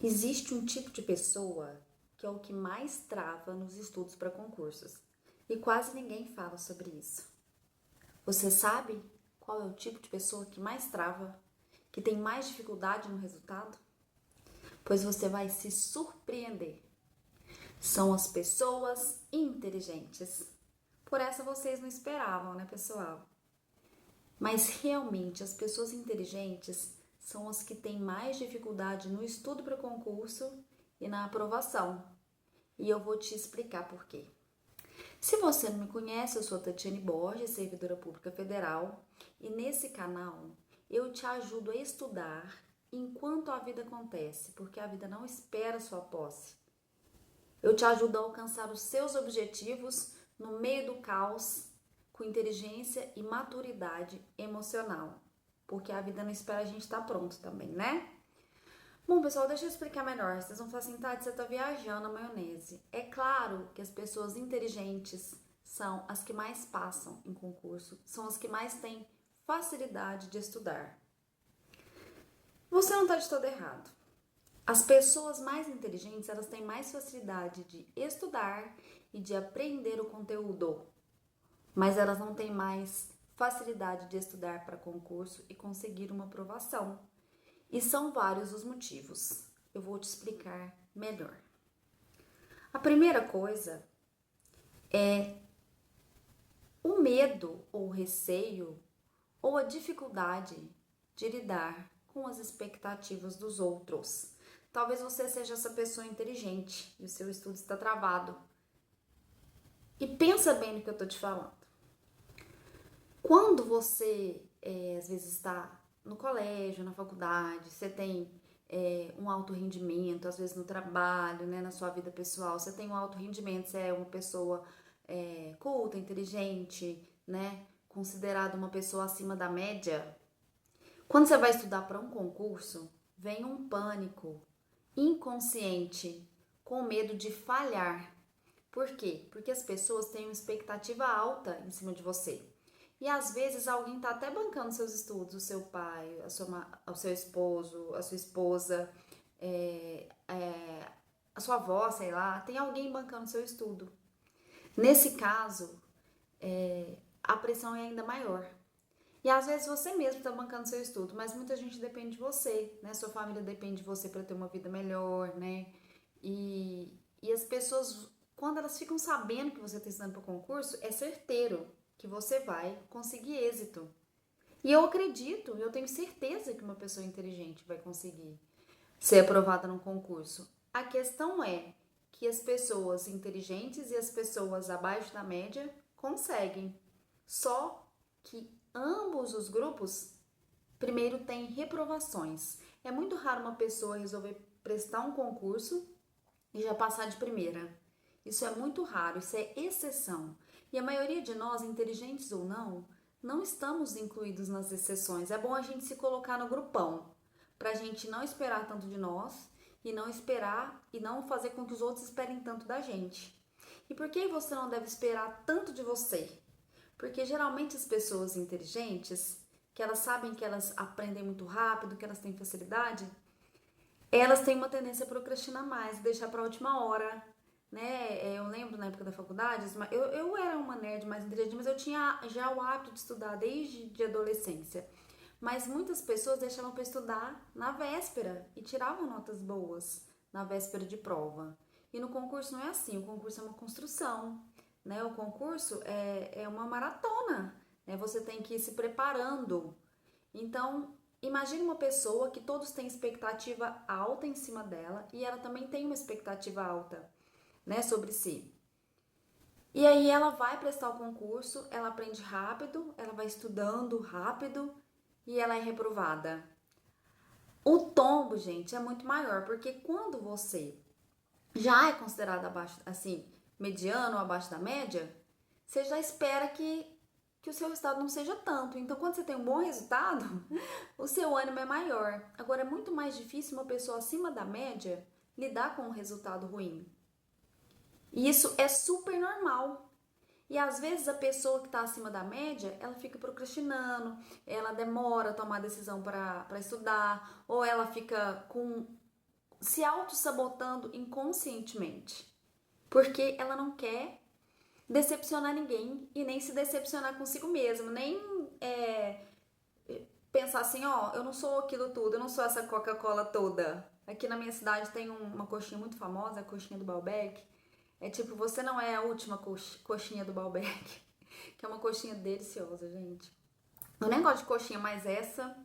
Existe um tipo de pessoa que é o que mais trava nos estudos para concursos e quase ninguém fala sobre isso. Você sabe qual é o tipo de pessoa que mais trava, que tem mais dificuldade no resultado? Pois você vai se surpreender. São as pessoas inteligentes. Por essa vocês não esperavam, né, pessoal? Mas realmente as pessoas inteligentes são as que têm mais dificuldade no estudo para concurso e na aprovação. E eu vou te explicar por quê. Se você não me conhece, eu sou Tatiane Borges, servidora pública federal, e nesse canal eu te ajudo a estudar enquanto a vida acontece, porque a vida não espera sua posse. Eu te ajudo a alcançar os seus objetivos no meio do caos, com inteligência e maturidade emocional, porque a vida não espera a gente estar pronto também, né? Bom, pessoal, deixa eu explicar melhor. Vocês vão falar assim, Tati, você tá viajando na maionese. É claro que as pessoas inteligentes são as que mais passam em concurso, são as que mais têm facilidade de estudar. Você não está de todo errado. As pessoas mais inteligentes, elas têm mais facilidade de estudar e de aprender o conteúdo, mas elas não têm mais facilidade de estudar para concurso e conseguir uma aprovação. E são vários os motivos. Eu vou te explicar melhor. A primeira coisa é o medo ou o receio ou a dificuldade de lidar com as expectativas dos outros. Talvez você seja essa pessoa inteligente e o seu estudo está travado. E pensa bem no que eu estou te falando. Quando você, às vezes, está no colégio, na faculdade, você tem um alto rendimento, às vezes no trabalho, né, na sua vida pessoal, você tem um alto rendimento, você é uma pessoa culta, inteligente, né, considerada uma pessoa acima da média. Quando você vai estudar para um concurso, vem um pânico inconsciente, com medo de falhar. Por quê? Porque as pessoas têm uma expectativa alta em cima de você. E às vezes alguém está até bancando seus estudos, o seu pai, o seu esposo, a sua esposa, a sua avó, sei lá, tem alguém bancando seu estudo. Nesse caso, a pressão é ainda maior. E às vezes você mesmo está bancando seu estudo, mas muita gente depende de você, né? Sua família depende de você para ter uma vida melhor, né? E as pessoas, quando elas ficam sabendo que você está estudando para o concurso, é certeiro que você vai conseguir êxito. E eu acredito, eu tenho certeza que uma pessoa inteligente vai conseguir ser aprovada num concurso. A questão é que as pessoas inteligentes e as pessoas abaixo da média conseguem. Só que ambos os grupos primeiro têm reprovações. É muito raro uma pessoa resolver prestar um concurso e já passar de primeira. Isso é muito raro, isso é exceção. E a maioria de nós, inteligentes ou não, não estamos incluídos nas exceções. É bom a gente se colocar no grupão, para a gente não esperar tanto de nós e não esperar e não fazer com que os outros esperem tanto da gente. E por que você não deve esperar tanto de você? Porque geralmente as pessoas inteligentes, que elas sabem que elas aprendem muito rápido, que elas têm facilidade, elas têm uma tendência a procrastinar mais, deixar para a última hora, né? Eu lembro na época da faculdade, eu era uma nerd mais inteligente, mas eu tinha já o hábito de estudar desde de adolescência. Mas muitas pessoas deixavam para estudar na véspera e tiravam notas boas na véspera de prova. E no concurso não é assim, o concurso é uma construção, né? O concurso é uma maratona, né? Você tem que ir se preparando. Então, imagine uma pessoa que todos têm expectativa alta em cima dela e ela também tem uma expectativa alta, né, sobre si. E aí ela vai prestar o concurso, ela aprende rápido, ela vai estudando rápido e ela é reprovada. O tombo, gente, é muito maior, porque quando você já é considerado abaixo, assim, mediano ou abaixo da média, você já espera que o seu resultado não seja tanto. Então, quando você tem um bom resultado, o seu ânimo é maior. Agora, é muito mais difícil uma pessoa acima da média lidar com um resultado ruim. E isso é super normal. E às vezes a pessoa que está acima da média, ela fica procrastinando, ela demora a tomar decisão para estudar, ou ela fica com se auto-sabotando inconscientemente, porque ela não quer decepcionar ninguém e nem se decepcionar consigo mesma, nem pensar assim, ó, eu não sou aquilo tudo, eu não sou essa Coca-Cola toda. Aqui na minha cidade tem uma coxinha muito famosa, a coxinha do Balbec. É tipo, você não é a última coxinha do Balbec, que é uma coxinha deliciosa, gente. Eu nem gosto de coxinha, mas essa.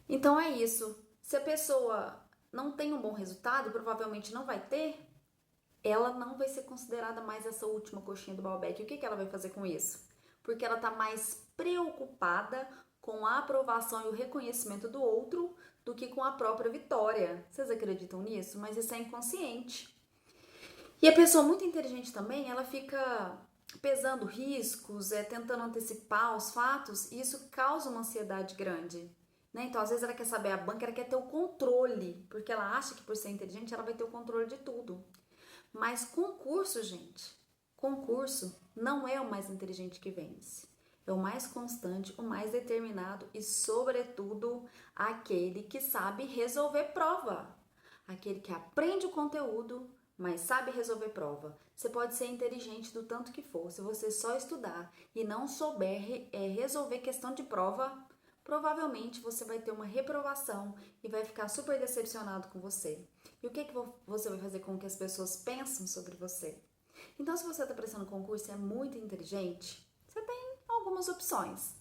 Então é isso. Se a pessoa não tem um bom resultado, e provavelmente não vai ter, ela não vai ser considerada mais essa última coxinha do Balbec. E o que ela vai fazer com isso? Porque ela tá mais preocupada com a aprovação e o reconhecimento do outro do que com a própria vitória. Vocês acreditam nisso? Mas isso é inconsciente. E a pessoa muito inteligente também, ela fica pesando riscos, tentando antecipar os fatos, e isso causa uma ansiedade grande. Né? Então, às vezes, ela quer saber a banca, ela quer ter o controle, porque ela acha que por ser inteligente ela vai ter o controle de tudo. Mas concurso, gente, concurso não é o mais inteligente que vence. É o mais constante, o mais determinado e, sobretudo, aquele que sabe resolver prova. Aquele que aprende o conteúdo, mas sabe resolver prova. Você pode ser inteligente do tanto que for. Se você só estudar e não souber resolver questão de prova, provavelmente você vai ter uma reprovação e vai ficar super decepcionado com você. E o que você vai fazer com que as pessoas pensam sobre você? Então, se você está prestando concurso e é muito inteligente, você tem algumas opções.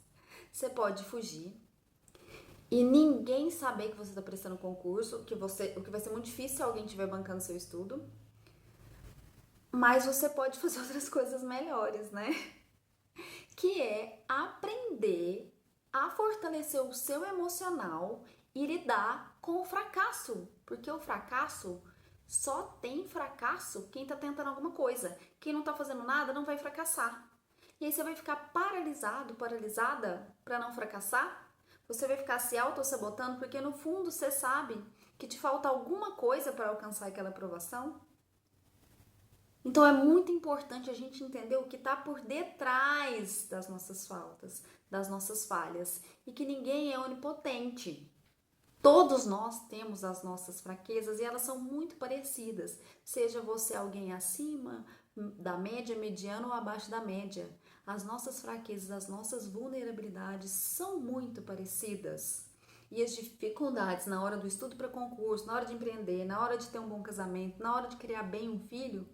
Você pode fugir e ninguém saber que você está prestando concurso, o que vai ser muito difícil se alguém estiver bancando seu estudo. Mas você pode fazer outras coisas melhores, né? Que é aprender a fortalecer o seu emocional e lidar com o fracasso. Porque o fracasso só tem fracasso quem tá tentando alguma coisa. Quem não tá fazendo nada não vai fracassar. E aí você vai ficar paralisado, paralisada para não fracassar. Você vai ficar se auto-sabotando porque no fundo você sabe que te falta alguma coisa para alcançar aquela aprovação. Então é muito importante a gente entender o que está por detrás das nossas faltas, das nossas falhas, e que ninguém é onipotente. Todos nós temos as nossas fraquezas e elas são muito parecidas. Seja você alguém acima da média, mediano ou abaixo da média. As nossas fraquezas, as nossas vulnerabilidades são muito parecidas. E as dificuldades na hora do estudo para concurso, na hora de empreender, na hora de ter um bom casamento, na hora de criar bem um filho,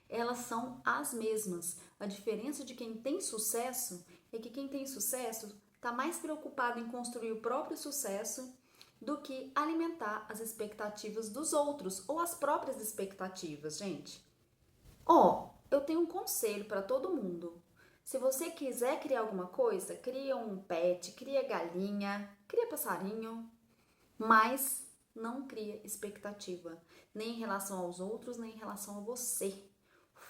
elas são as mesmas. A diferença de quem tem sucesso é que quem tem sucesso está mais preocupado em construir o próprio sucesso do que alimentar as expectativas dos outros ou as próprias expectativas, gente. Eu tenho um conselho para todo mundo. Se você quiser criar alguma coisa, cria um pet, cria galinha, cria passarinho, mas não cria expectativa, nem em relação aos outros, nem em relação a você.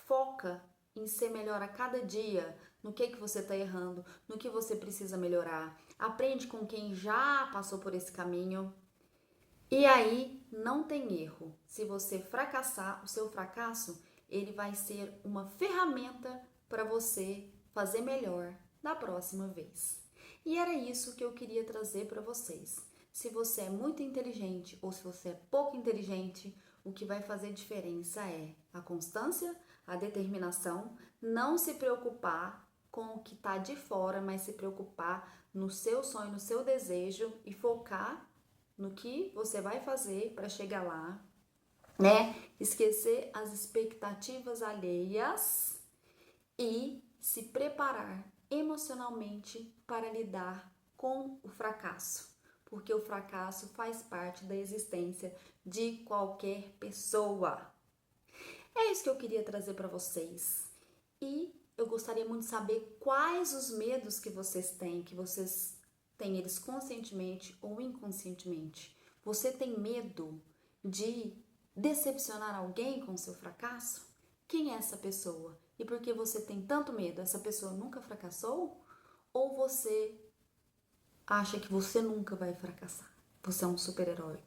Foca em ser melhor a cada dia, no que você está errando, no que você precisa melhorar. Aprende com quem já passou por esse caminho. E aí não tem erro. Se você fracassar, o seu fracasso, ele vai ser uma ferramenta para você fazer melhor da próxima vez. E era isso que eu queria trazer para vocês. Se você é muito inteligente ou se você é pouco inteligente, o que vai fazer diferença é a constância, a determinação, não se preocupar com o que está de fora, mas se preocupar no seu sonho, no seu desejo e focar no que você vai fazer para chegar lá, né? Esquecer as expectativas alheias e se preparar emocionalmente para lidar com o fracasso, porque o fracasso faz parte da existência de qualquer pessoa. É isso que eu queria trazer para vocês. E eu gostaria muito de saber quais os medos que vocês têm eles conscientemente ou inconscientemente. Você tem medo de decepcionar alguém com seu fracasso? Quem é essa pessoa? E por que você tem tanto medo? Essa pessoa nunca fracassou? Ou você acha que você nunca vai fracassar? Você é um super-herói,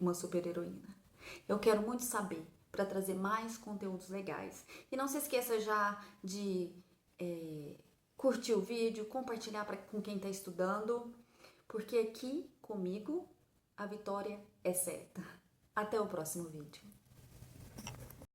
uma super-heroína. Eu quero muito saber para trazer mais conteúdos legais. E não se esqueça já de curtir o vídeo, compartilhar com quem está estudando, porque aqui comigo a vitória é certa. Até o próximo vídeo.